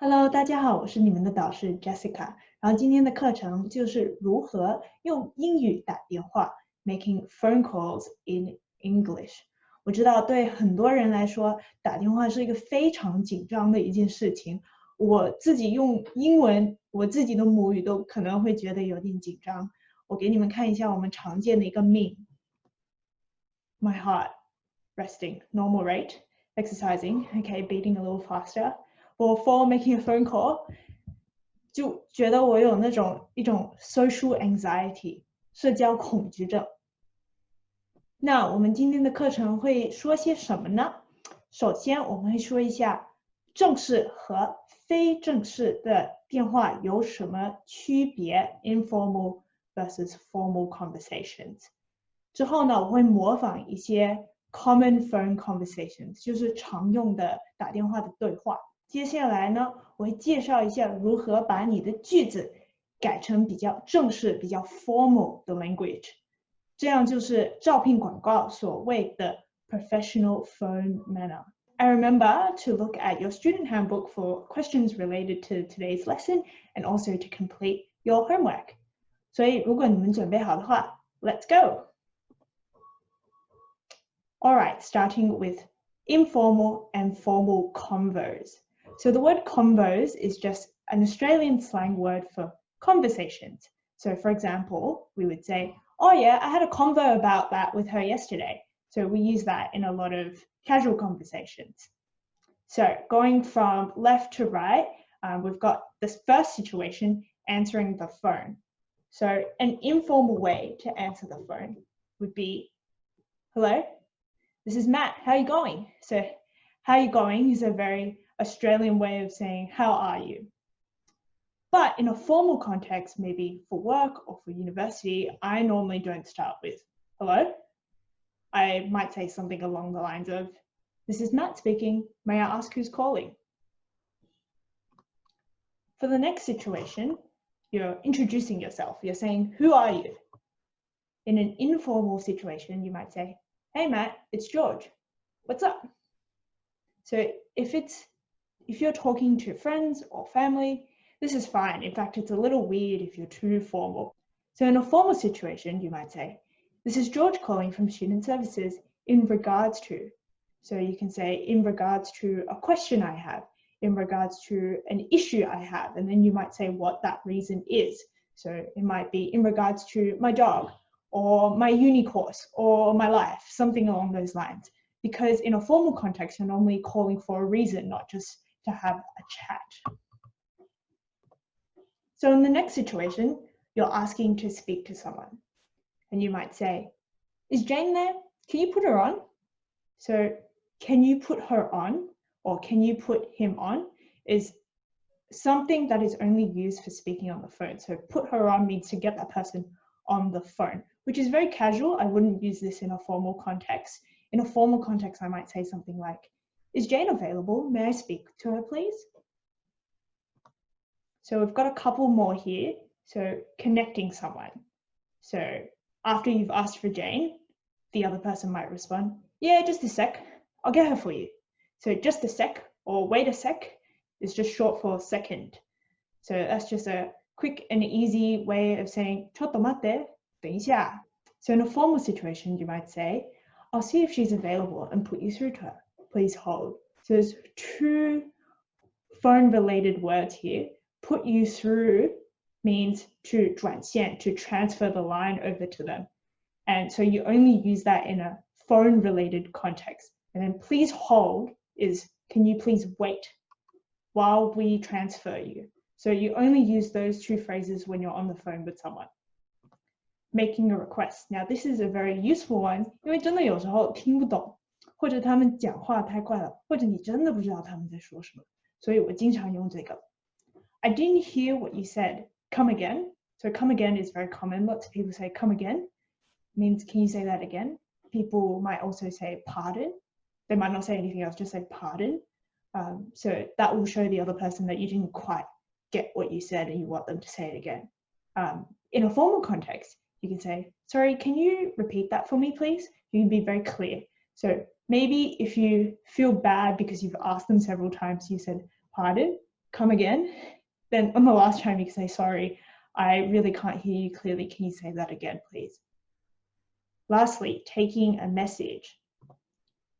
Hello，大家好，我是你们的导师 Jessica。然后今天的课程就是如何用英语打电话 ，making phone calls in English。我知道对很多人来说，打电话是一个非常紧张的一件事情。我自己用英文，我自己的母语都可能会觉得有点紧张。我给你们看一下我们常见的一个命 ：my heart resting, normal rate, exercising, okay, beating a little faster. Before making a phone call, 就觉得我有一种 social anxiety 社交恐惧症。那我们今天的课程会说些什么呢？首先我们会说一下正式和非正式的电话有什么区别 informal versus formal conversations。之后呢，我会模仿一些 common phone conversations， 就是常用的打电话的对话。接下来呢，我会介绍一下如何把你的句子改成比较正式、比较 formal 的 language， 这样就是招聘广告所谓的 professional phone manner. I remember to look at your student handbook for questions related to today's lesson and also to complete your homework. 所以如果你们准备好的话 ，Let's go! Alright, starting with informal and formal convos. So the word convos is just an Australian slang word for conversations. So for example, we would say, oh yeah, I had a convo about that with her yesterday. So we use that in a lot of casual conversations. So going from left to right, we've got this first situation, answering the phone. So an informal way to answer the phone would be, hello, this is Matt, how are you going? So how are you going is a very Australian way of saying, how are you? But in a formal context, maybe for work or for university, I normally don't start with, hello. I might say something along the lines of, this is Matt speaking, may I ask who's calling? For the next situation, you're introducing yourself. You're saying, who are you? In an informal situation, you might say, hey Matt, it's George. What's up? So if you're talking to friends or family, this is fine. In fact, it's a little weird if you're too formal. So in a formal situation, you might say, this is George calling from Student Services in regards to. So you can say in regards to a question I have, in regards to an issue I have, and then you might say what that reason is. So it might be in regards to my dog, or my uni course, or my life, something along those lines. Because in a formal context, you're normally calling for a reason, not just to have a chat. So in the next situation, you're asking to speak to someone. And you might say, is Jane there? Can you put her on? So can you put her on, or can you put him on, is something that is only used for speaking on the phone. So put her on means to get that person on the phone, which is very casual. I wouldn't use this in a formal context. In a formal context, I might say something like, is Jane available? May I speak to her, please? So we've got a couple more here. So connecting someone. So after you've asked for Jane, the other person might respond, yeah, just a sec. I'll get her for you. So just a sec or wait a sec is just short for second. So that's just a quick and easy way of saying ちょっと待って, 等一下. So in a formal situation, you might say, I'll see if she's available and put you through to her. Please hold. So there's two phone-related words here. Put you through means to 转线, to transfer the line over to them. And so you only use that in a phone-related context. And then please hold is, can you please wait while we transfer you? So you only use those two phrases when you're on the phone with someone. Making a request. Now this is a very useful one, 因为真的有时候听不懂，或者他们讲话太快了，或者你真的不知道他们在说什么，所以我经常用这个。I didn't hear what you said. Come again. So come again is very common. Lots of people say come again. Means can you say that again? People might also say pardon. They might not say anything else, just say pardon. So that will show the other person that you didn't quite get what you said and you want them to say it again. In a formal context, you can say, sorry, can you repeat that for me, please? You can be very clear. So maybe if you feel bad because you've asked them several times, you said, pardon, come again. Then on the last time you can say, sorry, I really can't hear you clearly. Can you say that again, please? Lastly, taking a message.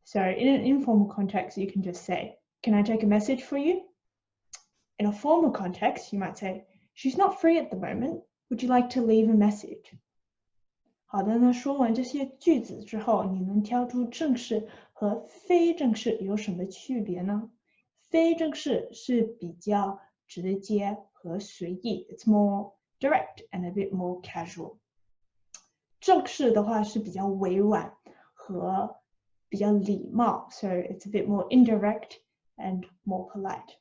So in an informal context, you can just say, can I take a message for you? In a formal context, you might say, she's not free at the moment. Would you like to leave a message? 好的，那说完这些句子之后，你能挑出正式和非正式有什么区别呢？非正式是比较直接和随意 ，it's more direct and a bit more casual. 正式的话是比较委婉和比较礼貌 ，so it's a bit more indirect and more polite.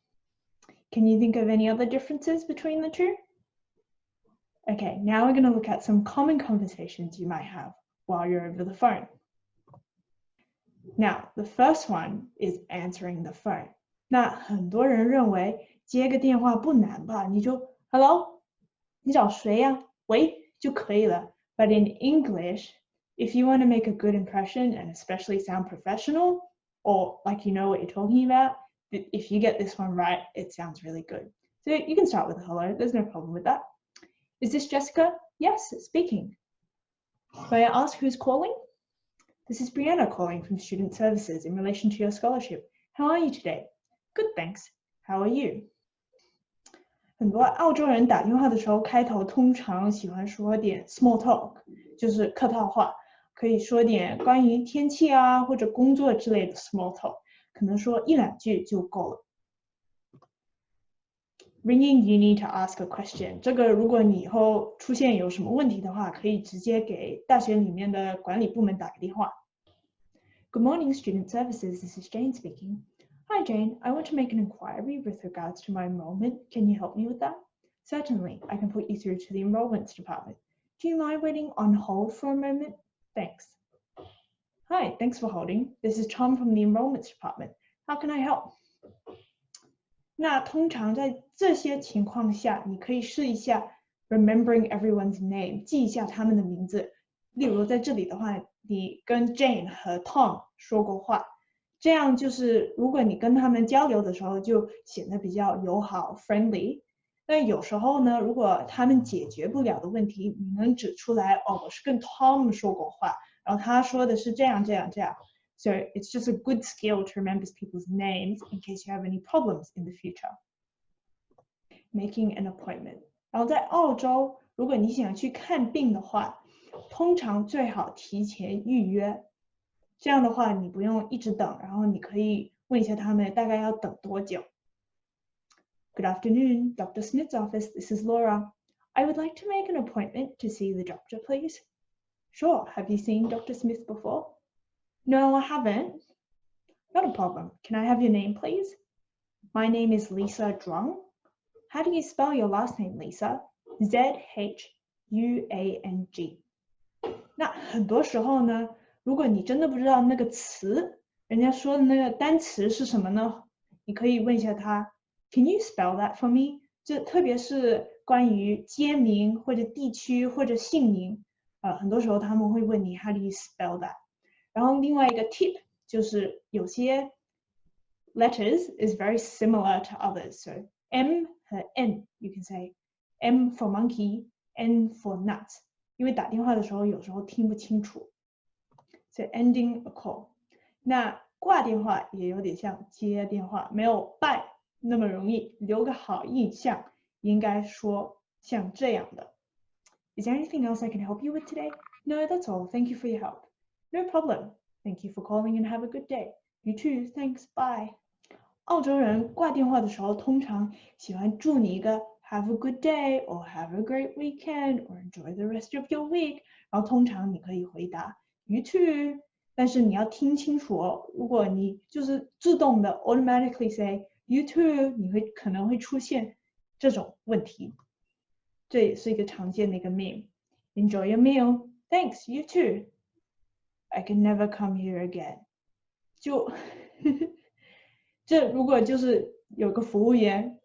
Can you think of any other differences between the two? Okay, now we're going to look at some common conversations you might have while you're over the phone. Now, the first one is answering the phone. 那很多人认为接个电话不难吧？你就 Hello， 你找谁呀？喂就可以了。But in English, if you want to make a good impression and especially sound professional or like you know what you're talking about, if you get this one right, it sounds really good. So you can start with a hello. There's no problem with that. Is this Jessica? Yes, speaking. May I ask who's calling? This is Brianna calling from Student Services in relation to your scholarship. How are you today? Good, thanks. How are you? 很多澳洲人打电话的时候，开头通常喜欢说点 small talk， 就是客套话，可以说点关于天气啊或者工作之类的 small talk， 可能说一两句就够了。Ringing, you need to ask a question. 这个如果你以后出现有什么问题的话，可以直接给大学里面的管理部门打个电话。Good morning, Student Services. This is Jane speaking. Hi, Jane. I want to make an inquiry with regards to my enrollment. Can you help me with that? Certainly. I can put you through to the enrollments department. Do you mind waiting on hold for a moment? Thanks. Hi, thanks for holding. This is Tom from the enrollments department. How can I help? 那通常在这些情况下，你可以试一下 remembering everyone's name， 记一下他们的名字。例如在这里的话，你跟 Jane 和 Tom 说过话，这样就是如果你跟他们交流的时候，就显得比较友好 friendly。但有时候呢，如果他们解决不了的问题，你能指出来，哦，我是跟 Tom 说过话，然后他说的是这样这样这样。So it's just a good skill to remember people's names in case you have any problems in the future. Making an appointment. 然后在澳洲，如果你想去看病的话，通常最好提前预约。这样的话，你不用一直等，然后你可以问一下他们大概要等多久。Good afternoon, Dr. Smith's office. This is Laura. I would like to make an appointment to see the doctor, please. Sure. Have you seen Dr. Smith before? No, I haven't. Not a problem. Can I have your name, please? My name is Lisa Drung. How do you spell your last name, Lisa? Z-H-U-A-N-G. 那很多时候呢，如果你真的不知道那个词，人家说的那个单词是什么呢？你可以问一下他 Can you spell that for me? 就特别是关于街名或者地区或者姓名，很多时候他们会问你 How do you spell that? 然后另外一个 tip 就是有些 letters is very similar to others. So M 和 N, you can say M for monkey, N for nuts. 因为打电话的时候有时候听不清楚。So ending a call. 那挂电话也有点像接电话，没有 bye 那么容易，留个好印象，应该说像这样的。Is there anything else I can help you with today? No, that's all. Thank you for your help. No problem. Thank you for calling and have a good day. You too. Thanks. Bye. 澳洲人挂电话的时候，通常喜欢祝你一个 Have a good day or Have a great weekend or Enjoy the rest of your week. 然后通常你可以回答 You too. 但是你要听清楚哦，如果你就是自动的 automatically say You too, 你可能会出现这种问题。这也是一个常见的一个 meme. Enjoy your meal. Thanks. You too. I can never come here again. 就这如果就是有个服务员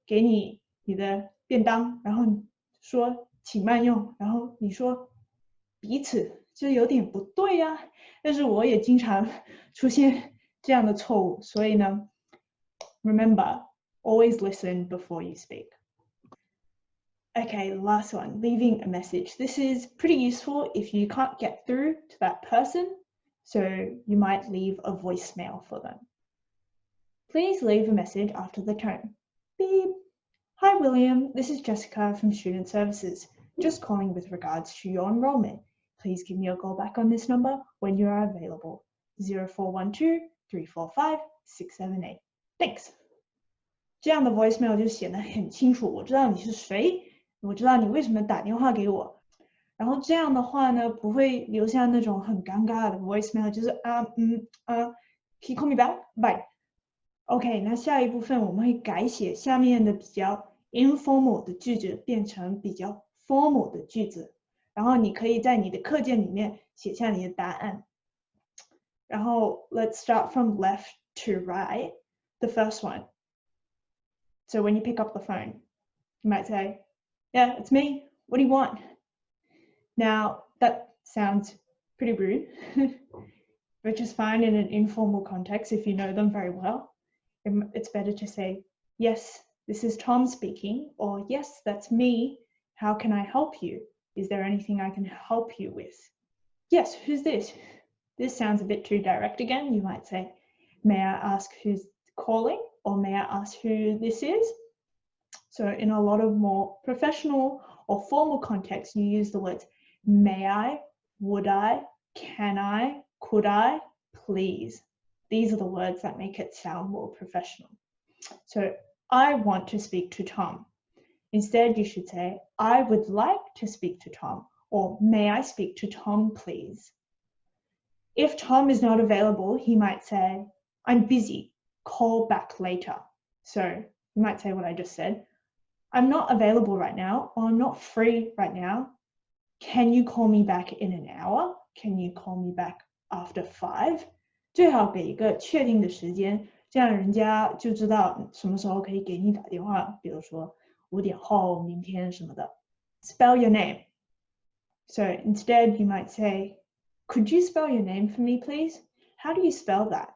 给你的便当，然后你说请慢用，然后你说彼此，就有点不对啊。但是我也经常出现这样的错误，所以呢 remember always listen before you speak. Okay, last one, leaving a message. This is pretty useful if you can't get through to that person, so you might leave a voicemail for them. Please leave a message after the tone. Beep. Hi William, this is Jessica from Student Services. Just calling with regards to your enrollment. Please give me a call back on this number when you are available. 0412 345 678. Thanks. 这样的 voicemail 就显得很清楚，我知道你是谁，我知道你为什么打电话给我。然后这样的话呢，不会留下那种很尴尬的 voicemail， 就是can you call me back? Bye. OK， 那下一部分我们会改写下面的比较 informal 的句子变成比较 formal 的句子，然后你可以在你的课件里面写下你的答案。然后 let's start from left to right. The first one. So when you pick up the phone, you might say, yeah, it's me. What do you want? Now, that sounds pretty rude, which is fine in an informal context if you know them very well. It's better to say, yes, this is Tom speaking, or yes, that's me. How can I help you? Is there anything I can help you with? Yes, who's this? This sounds a bit too direct again. You might say, may I ask who's calling? Or may I ask who this is? So in a lot of more professional or formal contexts, you use the words may I, would I, can I, could I, please. These are the words that make it sound more professional. So I want to speak to Tom. Instead, you should say, I would like to speak to Tom, or may I speak to Tom, please? If Tom is not available, he might say, I'm busy, call back later. So you might say what I just said. I'm not available right now, or I'm not free right now. Can you call me back in an hour? Can you call me back after 5? 最好给一个确定的时间，这样人家就知道什么时候可以给你打电话，比如说5点后、明天什么的。Spell your name. So instead you might say, could you spell your name for me, please? How do you spell that?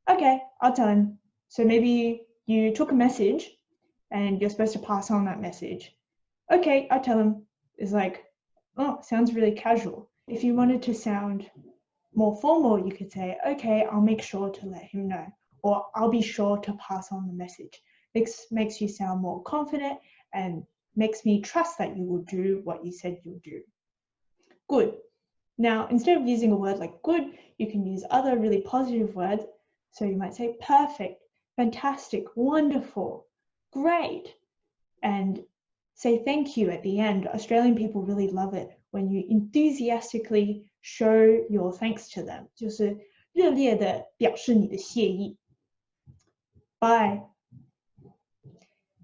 Okay, I'll tell him. So maybe you took a message and you're supposed to pass on that message. Okay, I'll tell him. It's like, oh, sounds really casual. If you wanted to sound more formal, you could say, okay, I'll make sure to let him know, or I'll be sure to pass on the message. This makes you sound more confident and makes me trust that you will do what you said you'll do. Good. Now, instead of using a word like good, you can use other really positive words. So you might say perfect, fantastic, wonderful, great, and say thank you at the end. Australian people really love it when you enthusiastically show your thanks to them. 就是热烈地表示你的谢意。Bye.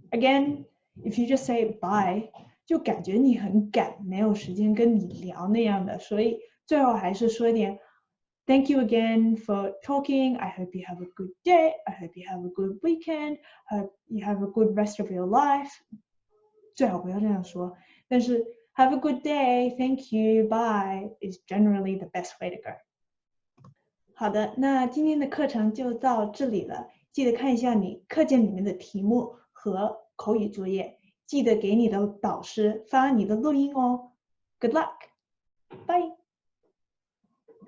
Again, if you just say bye, 就感觉你很赶，没有时间跟你聊那样的，所以最后还是说一点 Thank you again for talking. I hope you have a good day. I hope you have a good weekend. I hope you have a good rest of your life. 最好不要这样说，但是 have a good day, thank you, bye is generally the best way to go. 好的，那今天的课程就到这里了。记得看一下你课件里面的题目和口语作业，记得给你的导师发你的录音哦。Good luck. Bye.